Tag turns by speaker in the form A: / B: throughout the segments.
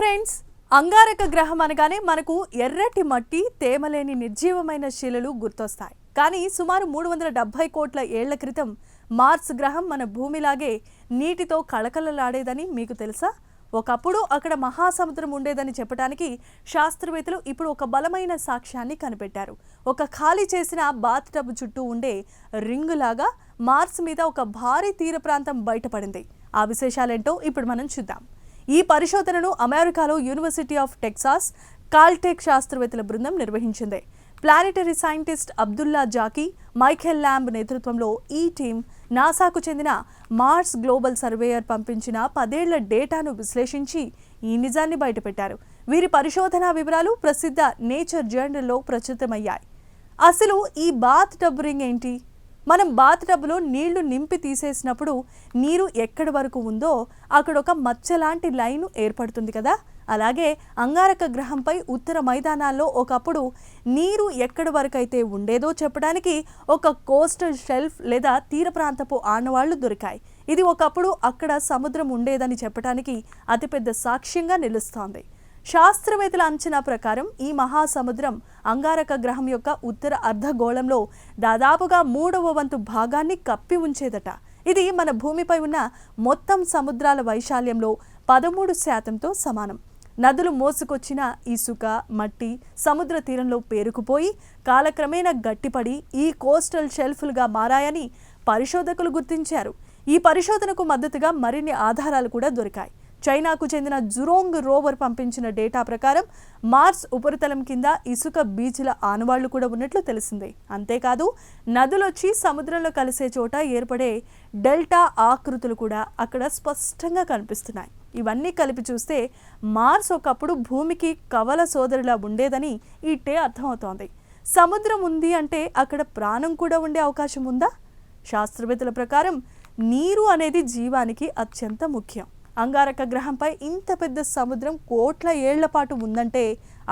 A: Friends, అంగారక గ్రహం అనగానే మనకు ఎర్రటి మట్టి, తేమలేని నిర్జీవమైన శిలలు గుర్తొస్తాయి. కానీ సుమారు 370 కోట్ల ఏళ్ల క్రితం మార్స్ గ్రహం మన భూమిలాగే నీటితో కళకళలాడేదని మీకు తెలుసా? ఒకప్పుడు అక్కడ మహాసముద్రం ఉండేదని చెప్పడానికి శాస్త్రవేత్తలు ఇప్పుడు ఒక బలమైన సాక్ష్యాన్ని కనిపెట్టారు. ఒక ఖాళీ చేసిన బాత్ టబ్ చుట్టూ ఉండే రింగులాగా మార్స్ మీద ఒక భారీ తీర ప్రాంతం బయటపడింది. ఆ విశేషాలేంటో ఇప్పుడు మనం చూద్దాం. ఈ పరిశోధనను అమెరికాలో యూనివర్సిటీ ఆఫ్ టెక్సాస్ కాల్టెక్ శాస్త్రవేత్తల బృందం నిర్వహించింది. Planetary scientist Abdullah Zaki, Michael Lamb నేతృత్వంలో ఈ టీం నాసాకు చెందిన మార్స్ గ్లోబల్ సర్వేయర్ పంపించిన 10 ఏళ్ల డేటాను విశ్లేషించి ఈ నిజాన్ని బయటపెట్టారు. వీరి పరిశోధనా వివరాలు ప్రసిద్ధ నేచర్ జర్నల్లో ప్రచురితమయ్యాయి. అసలు ఈ బాత్ టబ్ రింగ్ ఏంటి? మనం బాత్ టబ్లో నీళ్లు నింపి తీసేసినప్పుడు నీరు ఎక్కడి వరకు ఉందో అక్కడ ఒక మచ్చలాంటి లైను ఏర్పడుతుంది కదా. అలాగే అంగారక గ్రహంపై ఉత్తర మైదానాల్లో ఒకప్పుడు నీరు ఎక్కడి వరకు అయితే ఉండేదో చెప్పడానికి ఒక కోస్టల్ షెల్ఫ్ లేదా తీర ప్రాంతపు ఆనవాళ్లు దొరికాయి. ఇది ఒకప్పుడు అక్కడ సముద్రం ఉండేదని చెప్పడానికి అతిపెద్ద సాక్ష్యంగా నిలుస్తోంది. శాస్త్రవేత్తల అంచనా ప్రకారం ఈ మహాసముద్రం అంగారక గ్రహం యొక్క ఉత్తర అర్ధగోళంలో దాదాపుగా 3వ వంతు భాగాన్ని కప్పి ఉంచేదట. ఇది మన భూమిపై ఉన్న మొత్తం సముద్రాల వైశాల్యంలో 13%తో సమానం. నదులు మోసుకొచ్చిన ఇసుక, మట్టి సముద్ర తీరంలో పేరుకుపోయి కాలక్రమేణా గట్టిపడి ఈ కోస్టల్ షెల్ఫ్లుగా మారాయని పరిశోధకులు గుర్తించారు. ఈ పరిశోధనకు మద్దతుగా మరిన్ని ఆధారాలు కూడా దొరికాయి. చైనాకు చెందిన జురోంగ్ రోవర్ పంపించిన డేటా ప్రకారం మార్స్ ఉపరితలం కింద ఇసుక బీచ్ల ఆనవాళ్లు కూడా ఉన్నట్లు తెలిసింది. అంతేకాదు నదులొచ్చి సముద్రంలో కలిసే చోట ఏర్పడే డెల్టా ఆకృతులు కూడా అక్కడ స్పష్టంగా కనిపిస్తున్నాయి. ఇవన్నీ కలిపి చూస్తే మార్స్ ఒకప్పుడు భూమికి కవల సోదరులా ఉండేదని ఇట్టే అర్థమవుతోంది. సముద్రం ఉంది అంటే అక్కడ ప్రాణం కూడా ఉండే అవకాశం ఉందా? శాస్త్రవేత్తల ప్రకారం నీరు అనేది జీవానికి అత్యంత ముఖ్యం. అంగారక గ్రహంపై ఇంత పెద్ద సముద్రం కోట్ల ఏళ్ల పాటు ఉందంటే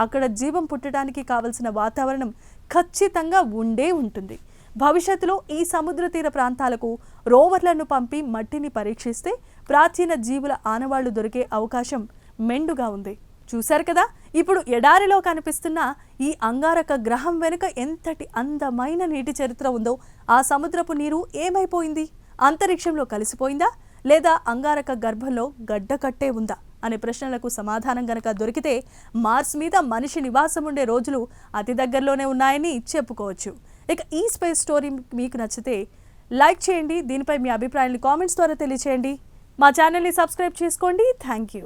A: అక్కడ జీవం పుట్టడానికి కావలసిన వాతావరణం ఖచ్చితంగా ఉండే ఉంటుంది. భవిష్యత్తులో ఈ సముద్ర తీర ప్రాంతాలకు రోవర్లను పంపి మట్టిని పరీక్షిస్తే ప్రాచీన జీవుల ఆనవాళ్లు దొరికే అవకాశం మెండుగా ఉంది. చూశారు కదా, ఇప్పుడు ఎడారిలో కనిపిస్తున్న ఈ అంగారక గ్రహం వెనుక ఎంతటి అందమైన నీటి చరిత్ర ఉందో. ఆ సముద్రపు నీరు ఏమైపోయింది? అంతరిక్షంలో కలిసిపోయిందా లేదా అంగారక గర్భంలో గడ్డకట్టే ఉందా అనే ప్రశ్నలకు సమాధానం గనక దొరికితే మార్స్ మీద మనిషి నివాసం ఉండే రోజులు అతి దగ్గరలోనే ఉన్నాయని చెప్పుకోవచ్చు. ఇక ఈ స్పేస్ స్టోరీ మీకు నచ్చితే లైక్ చేయండి. దీనిపై మీ అభిప్రాయాన్ని కామెంట్స్ ద్వారా తెలియచేయండి. మా ఛానల్ని సబ్స్క్రైబ్ చేసుకోండి. Thank you.